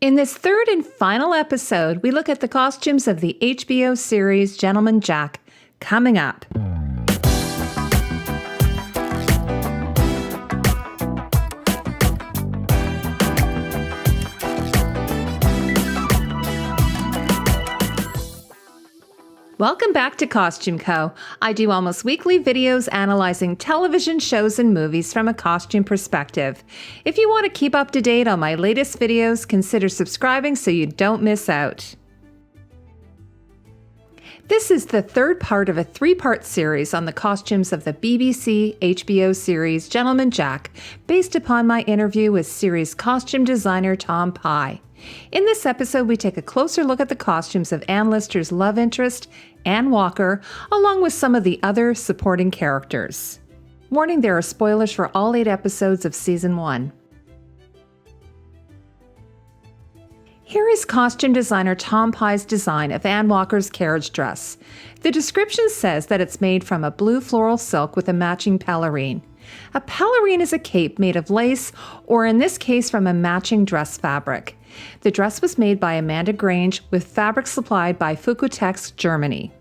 In this third and final episode, we look at the costumes of the HBO series Gentleman Jack, coming up. Welcome back to Costume Co. I do almost weekly videos analyzing television shows and movies from a costume perspective. If you want to keep up to date on my latest videos, consider subscribing so you don't miss out. This is the third part of a three-part series on the costumes of the BBC HBO series Gentleman Jack, based upon my interview with series costume designer Tom Pye. In this episode, we take a closer look at the costumes of Ann Lister's love interest, Ann Walker, along with some of the other supporting characters. Warning, there are spoilers for all 8 episodes of Season 1. Here is costume designer Tom Pye's design of Ann Walker's carriage dress. The description says that it's made from a blue floral silk with a matching pelerine. A pelerine is a cape made of lace, or in this case from a matching dress fabric. The dress was made by Amanda Grange with fabric supplied by Fukutex, Germany.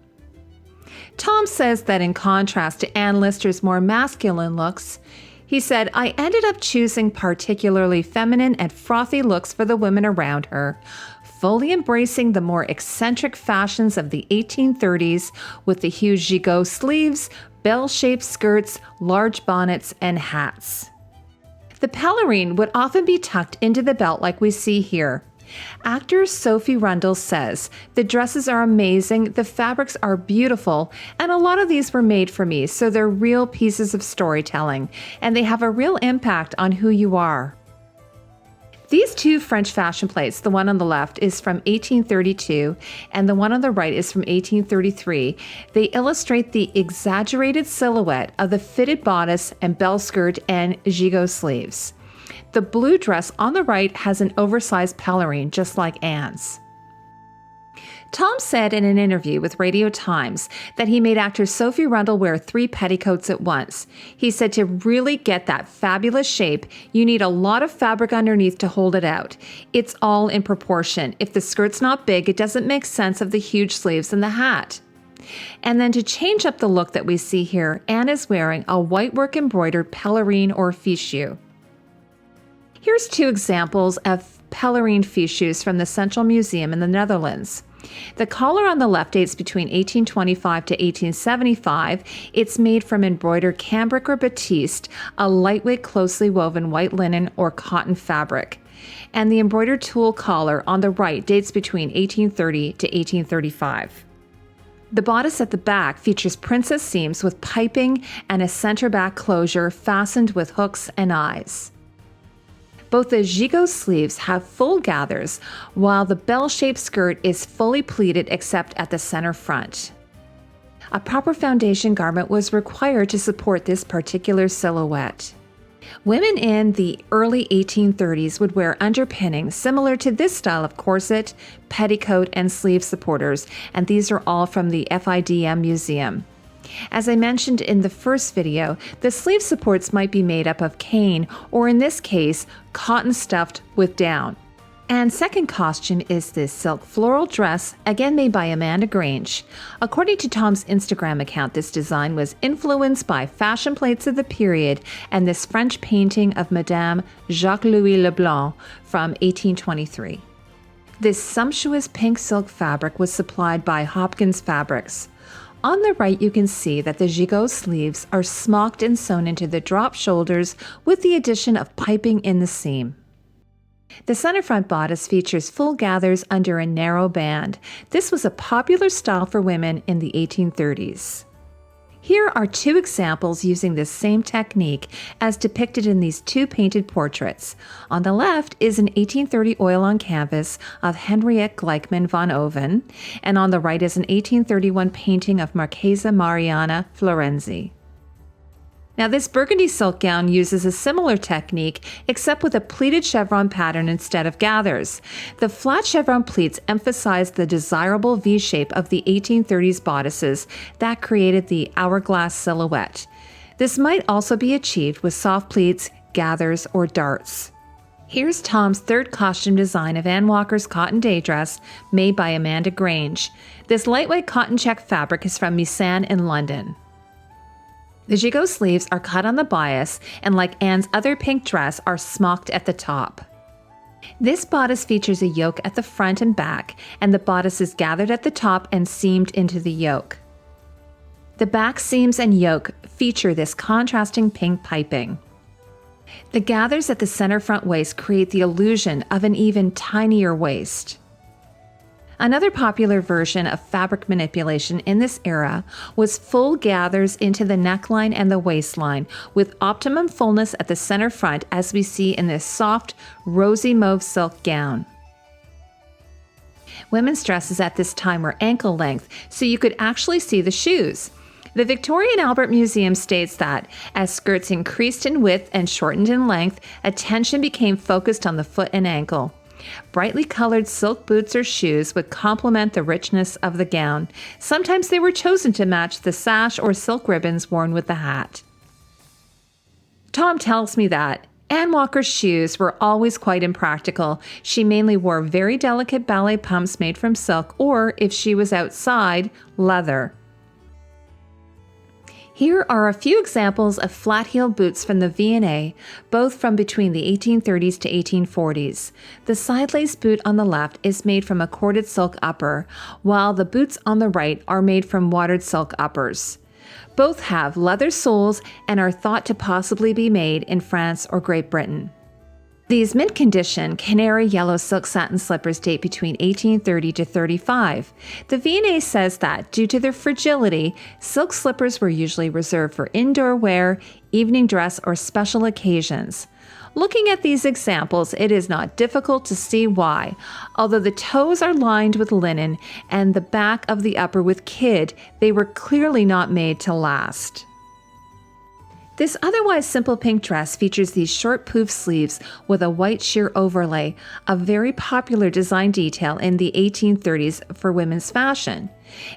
Tom says that in contrast to Ann Lister's more masculine looks, he said, "I ended up choosing particularly feminine and frothy looks for the women around her, fully embracing the more eccentric fashions of the 1830s with the huge gigot sleeves, bell-shaped skirts, large bonnets, and hats." The pelerine would often be tucked into the belt like we see here. Actor Sophie Rundle says, "The dresses are amazing, the fabrics are beautiful, and a lot of these were made for me, so they're real pieces of storytelling, and they have a real impact on who you are." These 2 French fashion plates, the one on the left is from 1832 and the one on the right is from 1833. They illustrate the exaggerated silhouette of the fitted bodice and bell skirt and gigot sleeves. The blue dress on the right has an oversized pelerine, just like Anne's. Tom said in an interview with Radio Times that he made actor Sophie Rundle wear 3 petticoats at once. He said to really get that fabulous shape, you need a lot of fabric underneath to hold it out. It's all in proportion. If the skirt's not big, it doesn't make sense of the huge sleeves and the hat. And then to change up the look that we see here, Anne is wearing a whitework embroidered pelerine or fichu. Here's 2 examples of pelerine fichus from the Central Museum in the Netherlands. The collar on the left dates between 1825 to 1875. It's made from embroidered cambric or batiste, a lightweight, closely woven white linen or cotton fabric. And the embroidered tulle collar on the right dates between 1830 to 1835. The bodice at the back features princess seams with piping and a center back closure fastened with hooks and eyes. Both the gigot sleeves have full gathers, while the bell-shaped skirt is fully pleated except at the center front. A proper foundation garment was required to support this particular silhouette. Women in the early 1830s would wear underpinnings similar to this style of corset, petticoat, and sleeve supporters, and these are all from the FIDM Museum. As I mentioned in the first video, the sleeve supports might be made up of cane, or in this case, cotton stuffed with down. And second costume is this silk floral dress, again made by Amanda Grange. According to Tom's Instagram account, this design was influenced by fashion plates of the period and this French painting of Madame Jacques-Louis Leblanc from 1823. This sumptuous pink silk fabric was supplied by Hopkins Fabrics. On the right, you can see that the gigot sleeves are smocked and sewn into the drop shoulders with the addition of piping in the seam. The center front bodice features full gathers under a narrow band. This was a popular style for women in the 1830s. Here are 2 examples using this same technique as depicted in these 2 painted portraits. On the left is an 1830 oil on canvas of Henriette Gleichmann von Oven, and on the right is an 1831 painting of Marchesa Mariana Florenzi. Now this burgundy silk gown uses a similar technique except with a pleated chevron pattern instead of gathers. The flat chevron pleats emphasize the desirable V-shape of the 1830s bodices that created the hourglass silhouette. This might also be achieved with soft pleats, gathers, or darts. Here's Tom's third costume design of Ann Walker's cotton day dress made by Amanda Grange. This lightweight cotton check fabric is from Musan in London. The gigot sleeves are cut on the bias and, like Anne's other pink dress, are smocked at the top. This bodice features a yoke at the front and back, and the bodice is gathered at the top and seamed into the yoke. The back seams and yoke feature this contrasting pink piping. The gathers at the center front waist create the illusion of an even tinier waist. Another popular version of fabric manipulation in this era was full gathers into the neckline and the waistline, with optimum fullness at the center front, as we see in this soft, rosy mauve silk gown. Women's dresses at this time were ankle length, so you could actually see the shoes. The Victoria and Albert Museum states that, as skirts increased in width and shortened in length, attention became focused on the foot and ankle. Brightly colored silk boots or shoes would complement the richness of the gown. Sometimes they were chosen to match the sash or silk ribbons worn with the hat. Tom tells me that Ann Walker's shoes were always quite impractical. She mainly wore very delicate ballet pumps made from silk, or, if she was outside, leather. Here are a few examples of flat-heeled boots from the V&A, both from between the 1830s to 1840s. The side-lace boot on the left is made from a corded silk upper, while the boots on the right are made from watered silk uppers. Both have leather soles and are thought to possibly be made in France or Great Britain. These mint-condition canary yellow silk satin slippers date between 1830 to 35. The V&A says that, due to their fragility, silk slippers were usually reserved for indoor wear, evening dress, or special occasions. Looking at these examples, it is not difficult to see why. Although the toes are lined with linen and the back of the upper with kid, they were clearly not made to last. This otherwise simple pink dress features these short poof sleeves with a white sheer overlay, a very popular design detail in the 1830s for women's fashion,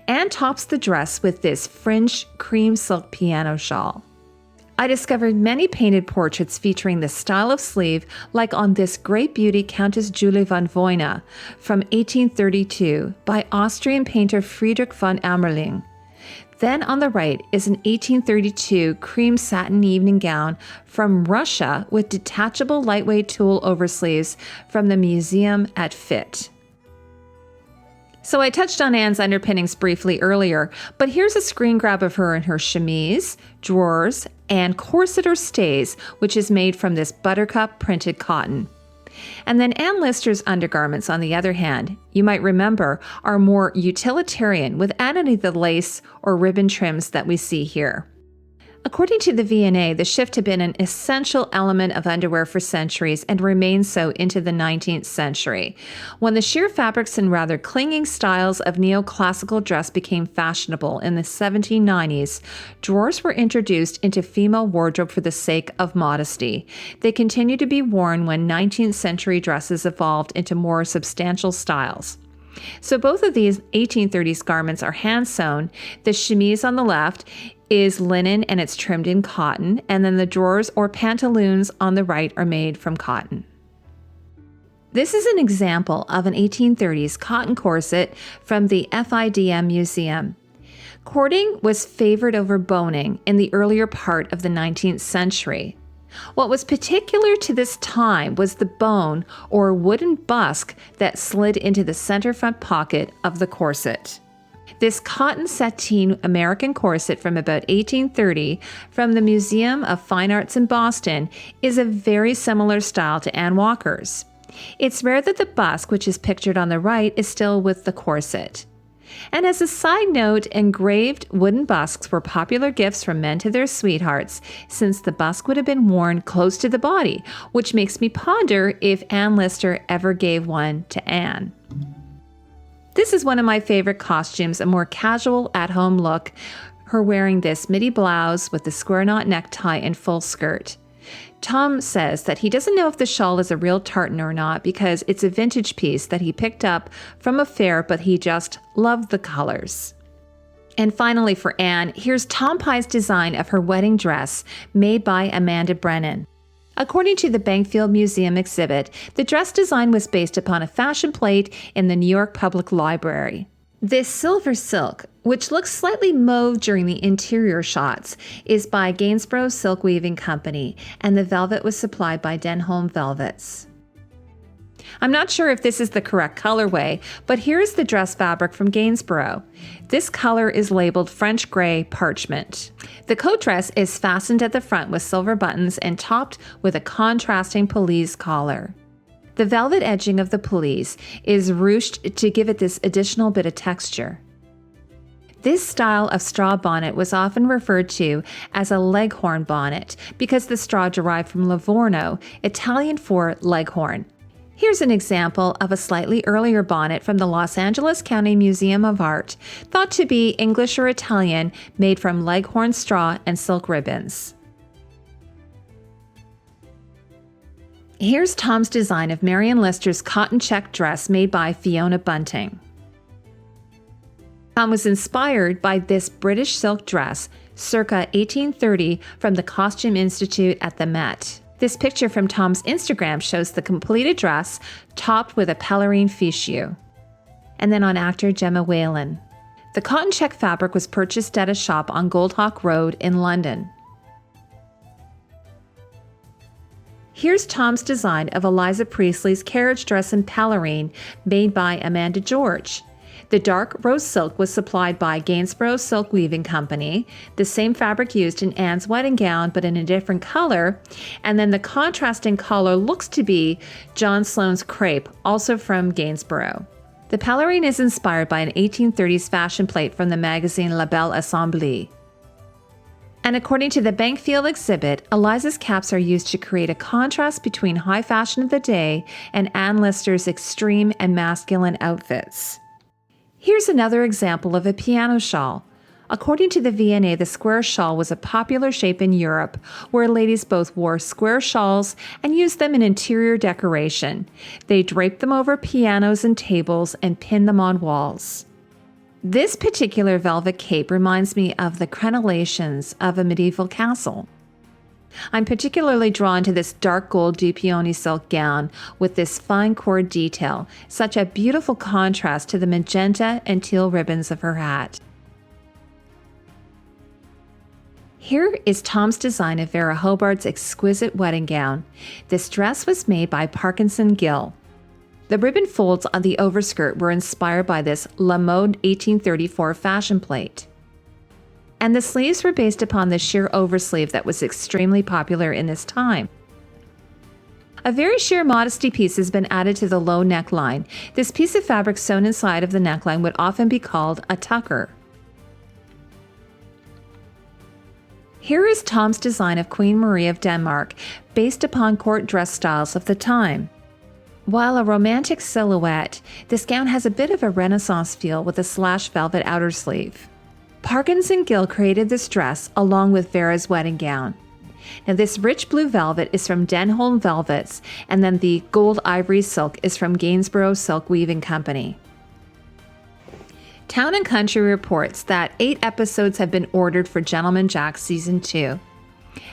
and tops the dress with this fringed cream silk piano shawl. I discovered many painted portraits featuring this style of sleeve, like on this great beauty Countess Julie von Voyna from 1832 by Austrian painter Friedrich von Amerling. Then on the right is an 1832 cream satin evening gown from Russia with detachable lightweight tulle oversleeves from the museum at Fit. So I touched on Anne's underpinnings briefly earlier, but here's a screen grab of her in her chemise, drawers, and corset or stays, which is made from this buttercup printed cotton. And then Anne Lister's undergarments, on the other hand, you might remember, are more utilitarian without any of the lace or ribbon trims that we see here. According to the V&A, the shift had been an essential element of underwear for centuries and remains so into the 19th century. When the sheer fabrics and rather clinging styles of neoclassical dress became fashionable in the 1790s, drawers were introduced into female wardrobe for the sake of modesty. They continued to be worn when 19th century dresses evolved into more substantial styles. So both of these 1830s garments are hand-sewn. The chemise on the left is linen and it's trimmed in cotton, and then the drawers or pantaloons on the right are made from cotton. This is an example of an 1830s cotton corset from the FIDM Museum. Cording was favored over boning in the earlier part of the 19th century. What was particular to this time was the bone or wooden busk that slid into the center front pocket of the corset. This cotton sateen American corset from about 1830 from the Museum of Fine Arts in Boston is a very similar style to Ann Walker's. It's rare that the busk, which is pictured on the right, is still with the corset. And as a side note, engraved wooden busks were popular gifts from men to their sweethearts, since the busk would have been worn close to the body, which makes me ponder if Anne Lister ever gave one to Anne. This is one of my favorite costumes, a more casual at-home look, her wearing this midi blouse with the square knot necktie and full skirt. Tom says that he doesn't know if the shawl is a real tartan or not because it's a vintage piece that he picked up from a fair, but he just loved the colors. And finally for Anne, here's Tom Pye's design of her wedding dress made by Amanda Brennan. According to the Bankfield Museum exhibit, the dress design was based upon a fashion plate in the New York Public Library. This silver silk, which looks slightly mauve during the interior shots, is by Gainsborough Silk Weaving Company, and the velvet was supplied by Denholm Velvets. I'm not sure if this is the correct colorway, but here's the dress fabric from Gainsborough. This color is labeled French Gray Parchment. The coat dress is fastened at the front with silver buttons and topped with a contrasting pelisse collar. The velvet edging of the pelisse is ruched to give it this additional bit of texture. This style of straw bonnet was often referred to as a leghorn bonnet because the straw derived from Livorno, Italian for leghorn. Here's an example of a slightly earlier bonnet from the Los Angeles County Museum of Art, thought to be English or Italian, made from leghorn straw and silk ribbons. Here's Tom's design of Marion Lister's cotton check dress made by Fiona Bunting. Tom was inspired by this British silk dress, circa 1830, from the Costume Institute at the Met. This picture from Tom's Instagram shows the completed dress, topped with a pelerine fichu. And then on actor Gemma Whalen. The cotton check fabric was purchased at a shop on Goldhawk Road in London. Here's Tom's design of Eliza Priestley's carriage dress in pelerine made by Amanda George. The dark rose silk was supplied by Gainsborough Silk Weaving Company, the same fabric used in Anne's wedding gown but in a different color, and then the contrasting color looks to be John Sloane's crepe, also from Gainsborough. The pelerine is inspired by an 1830s fashion plate from the magazine La Belle Assemblée. And according to the Bankfield exhibit, Eliza's caps are used to create a contrast between high fashion of the day and Anne Lister's extreme and masculine outfits. Here's another example of a piano shawl. According to the V&A, the square shawl was a popular shape in Europe, where ladies both wore square shawls and used them in interior decoration. They draped them over pianos and tables and pinned them on walls. This particular velvet cape reminds me of the crenellations of a medieval castle. I'm particularly drawn to this dark gold Dupioni silk gown with this fine cord detail, such a beautiful contrast to the magenta and teal ribbons of her hat. Here is Tom's design of Vera Hobart's exquisite wedding gown. This dress was made by Parkinson Gill. The ribbon folds on the overskirt were inspired by this La Mode 1834 fashion plate. And the sleeves were based upon the sheer oversleeve that was extremely popular in this time. A very sheer modesty piece has been added to the low neckline. This piece of fabric sewn inside of the neckline would often be called a tucker. Here is Tom's design of Queen Marie of Denmark, based upon court dress styles of the time. While a romantic silhouette, this gown has a bit of a Renaissance feel with a slash velvet outer sleeve. Parkinson Gill created this dress along with Vera's wedding gown. Now this rich blue velvet is from Denholm Velvets, and then the gold ivory silk is from Gainsborough Silk Weaving Company. Town & Country reports that 8 episodes have been ordered for Gentleman Jack Season 2.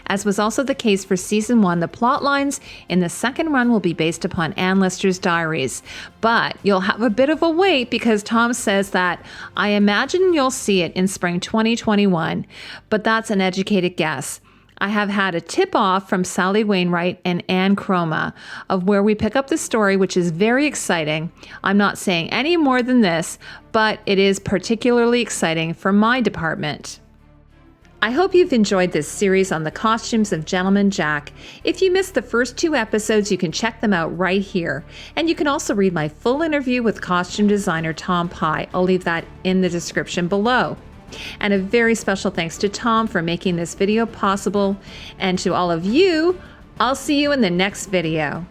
As was also the case for Season 1, the plot lines in the second run will be based upon Anne Lister's diaries. But you'll have a bit of a wait because Tom says that, I imagine you'll see it in spring 2021, but that's an educated guess. I have had a tip-off from Sally Wainwright and Anne Croma of where we pick up the story, which is very exciting. I'm not saying any more than this, but it is particularly exciting for my department. I hope you've enjoyed this series on the costumes of Gentleman Jack. If you missed the first 2 episodes, you can check them out right here. And you can also read my full interview with costume designer Tom Pye. I'll leave that in the description below. And a very special thanks to Tom for making this video possible. And to all of you, I'll see you in the next video.